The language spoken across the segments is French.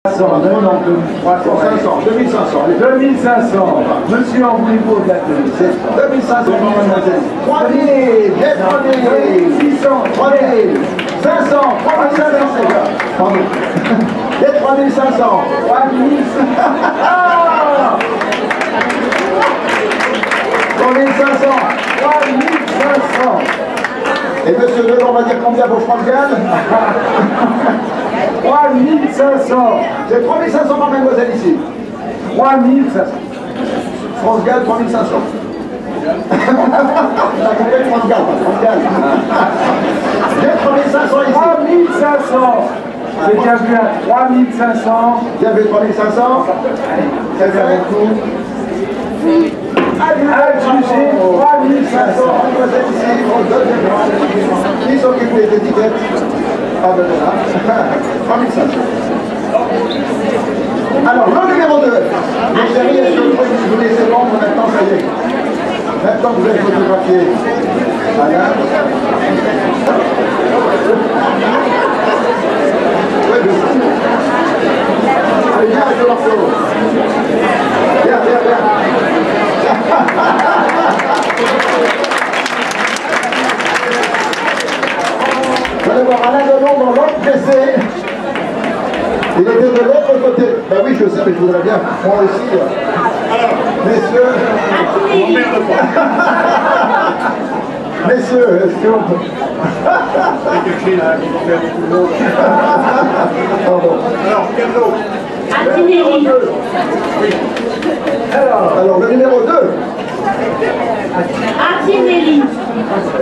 300, non, non, 300, 500, 2500, 2500, monsieur en voulez-vous de la télé, 2500, 3000, 3600, 3000, 500, 3500, pardon, 3500, 3500, 3500. Et monsieur Delon, on va dire combien pour France Gall? 3500. J'ai 3500 par mademoiselle ici. 3500. France Gall, 3500. La compagnie France Gall, France Gall. J'ai 3500 ici. 3500. J'ai déjà vu un 3500. J'ai vu 3500. C'est bien beaucoup. Adjugé 3500. Mademoiselle ici, on donne les qui s'occupe des étiquettes. Ah ben voilà. 3500. Alors, le numéro 2. Mes chéris, est-ce que vous voulez laisser vendre maintenant, ça y est. Maintenant que vous avez photographié. Voilà. Oui, bien. Allez, viens avec le morceau. Viens, viens, viens. Vous allez voir Alain Delon dans l'autre PC. Il était de l'autre côté. Ben oui, je sais, mais je voudrais bien. Moi aussi. Alors, messieurs. Messieurs, est-ce que on peut. C'est quelque chose qui va faire beaucoup de monde. Pardon. Alors, quel autre? Le numéro 2. Oui. Alors, le numéro 2. Antinelli.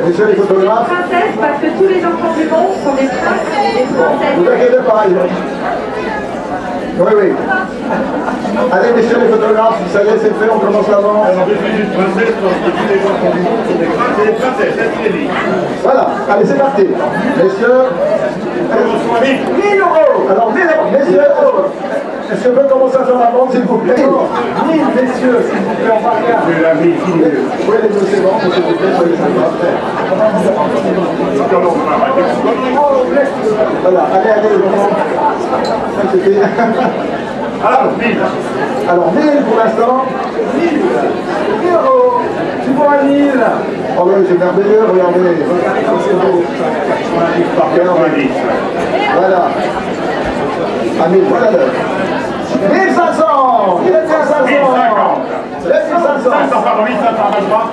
Messieurs les photographes. Princesse, parce que tous les enfants du monde sont des princesses. Vous inquiétez pas. Oui, oui. Allez, messieurs les photographes, ça y est, c'est fait, on commence l'avant. Alors, je suis une princesse parce que tous les enfants du monde sont des princesses, Antinelli. Voilà, allez, c'est parti. Messieurs. 1000 euros. Alors, 1000 euros. Messieurs, est-ce que je peux commencer à faire la vente, s'il vous plaît? 1000, messieurs, s'il vous plaît, on va rien. Je l'ai mis ici. Oui, les deux, c'est bon, s'il vous plaît, soyez sympas. Voilà, allez, allez, c'était... Alors, 1000. Alors, 1000 pour l'instant. 1000 euros. Tu vois 1000. Oh oui, c'est merveilleux, regardez. Par 90. Voilà. À 1000, voilà l'heure. 1500. 1500. 1500. 500, pardon, 1523.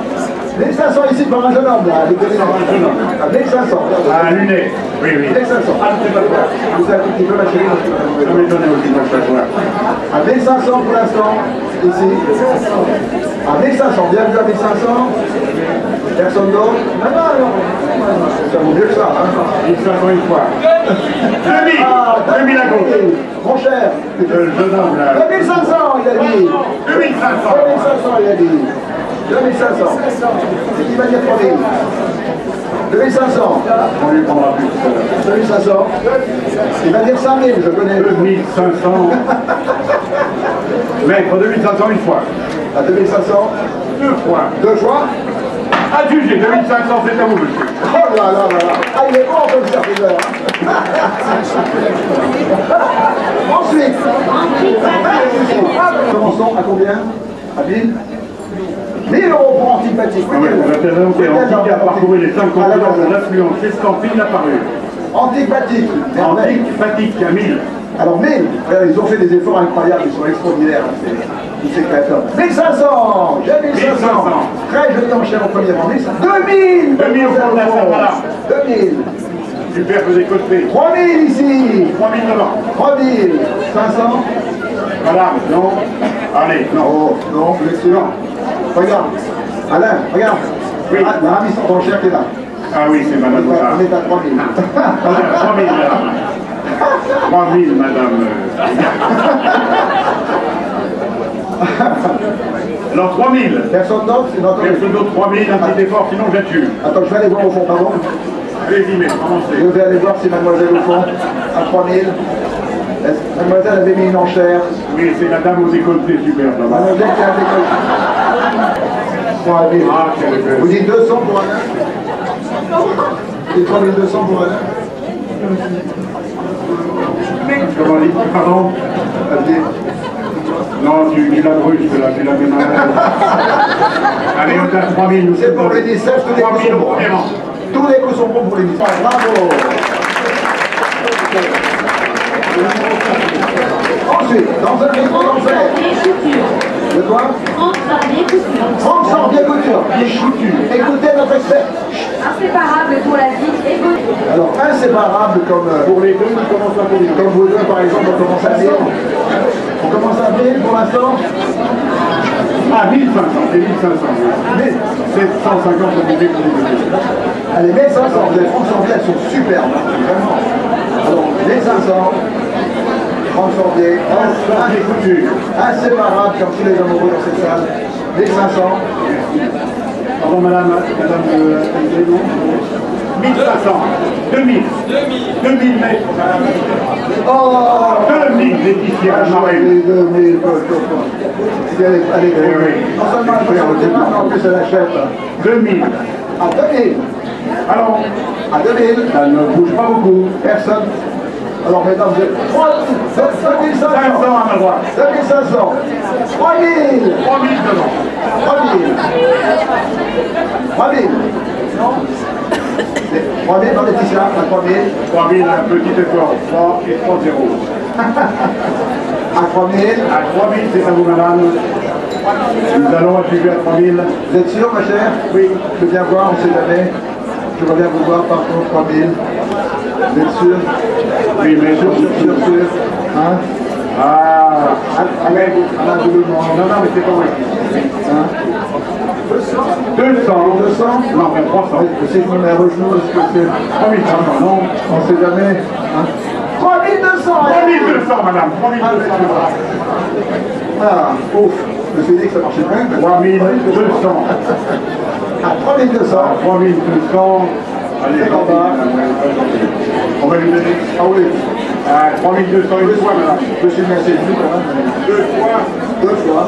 1500 ici par un jeune homme, là. À 1500. Ah, lunettes. Oui, oui. 1500. Ah, c'est pas toi. Vous avez un petit peu ma chérie. Ça m'étonnait aussi, moi, je vois. À 1500 pour l'instant, ici. À 1500, bien vu à 1500. Personne d'autre? Ça vaut mieux que ça, hein? 1500 une fois. 2000. 2000 à gauche. Mon cher. Le jeune homme, là. 2500, il a dit. 2500. 2500, il a dit. 2500. C'est qui va dire 3000? 2500. On lui prendra plus tout à l'heure. 2500. Il va dire 5000, je connais. 2500. Maître, 2500 une fois. À 2500. 2 fois. 2 fois. Adjugé, 2500, c'est à vous, monsieur. Oh là là là là. Ah, il est bon comme serviteur. Ensuite. Commençons à combien? À 1000. 1000 euros pour antipathique. Oui, on va présenter Antique à parcourir les 5 continents de l'influence estampille apparue. Antipathique. Antique, fatigue, à 1000. Alors 1000, ils ont fait des efforts incroyables, ils sont extraordinaires, tous ces créateurs. 1500, j'ai 1500. Très joli enchère au premier rang. 2000, 2000 au fond de la salle, voilà. 2000. Superbe décoté. 3000 ici. 3000 devant. 3000. 500. Voilà, non. Allez, non. Oh, non, excellent. Regarde. Alain, regarde. Oui. Ah, la remise en enchère qui est là. Ah oui, c'est madame. On est à 3000. 3000, madame. 3000, madame. Alors 3000. Personne d'autre, c'est notre... Personne d'autre, 3000, un petit effort, sinon je la tue. Attends, je vais aller voir au fond, pardon. Allez-y, mais commencez. Je vais aller voir si mademoiselle au fond, à 3000. Mademoiselle avait mis une enchère. Oui, c'est la dame aux décolletés, superbe. Mademoiselle qui a décollé. 3000. Ah, quelle belle. Vous dites 200 pour Alain? C'est 3200 pour Alain? Comment dit? Pardon? du labruche, là, tu l'as bien malade. Allez, on a 3000, nous. C'est pour les 17, tous les coups sont bons. Tous les coups sont bons pour les 17. Bravo. Ensuite, dans un micro d'enfer. De quoi? Franck Janvier Couture. Écoutez notre expert. Inséparable pour la vie et alors, inséparable comme pour les deux, on commence à courir. Comme vous deux, par exemple, on commence à 1000. On commence à 1000 pour l'instant. Ah, 1500, c'est 1500. 750, c'est des allez, 1500, vous avez Franck Janvier, elles sont superbes. Vraiment. Alors, 1500. Franck Janvier. Inséparable comme tous les amoureux dans cette salle. 1500. Pardon, madame 1500, 2000 mètres, oh 2000 Laetitia Marine. 2000, allez, non seulement elle regarde le débat, mais en plus elle achète. 2000. À 2000. Alors, à 2000. ça ne bouge pas beaucoup. Personne. Alors mesdames, vous êtes 2500 à ma droite. 2500. 3000. 3000 devant. 3000. 3000. Non 3000 dans Laetitia, à 3000. 3000, un petit effort. 3 et 3 0. À 3000. À 3000, c'est à vous, madame. Nous allons attribuer à 3000. Vous êtes sûr, ma chère? Oui. Je viens voir, on ne sait jamais. Je reviens vous voir par contre 3000. Vous êtes sûr? Oui, mais sûr. Hein? Ah, avec. Non, non, mais c'est pas vrai. Hein? 200. Non, mais 300. Oui, si je me mets à genoux, est-ce que c'est 3500, non? On ne sait jamais. Hein? 3200. 3200, madame. 3200. Ah, ouf. Je me suis dit que ça marchait bien. 3200. À 3200. 3200. Allez, on va lui donner. Ah oui. À 3200 une fois, madame. Je suis bien chez vous quand même. 2 fois.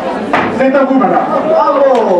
C'est à vous, madame. Bravo.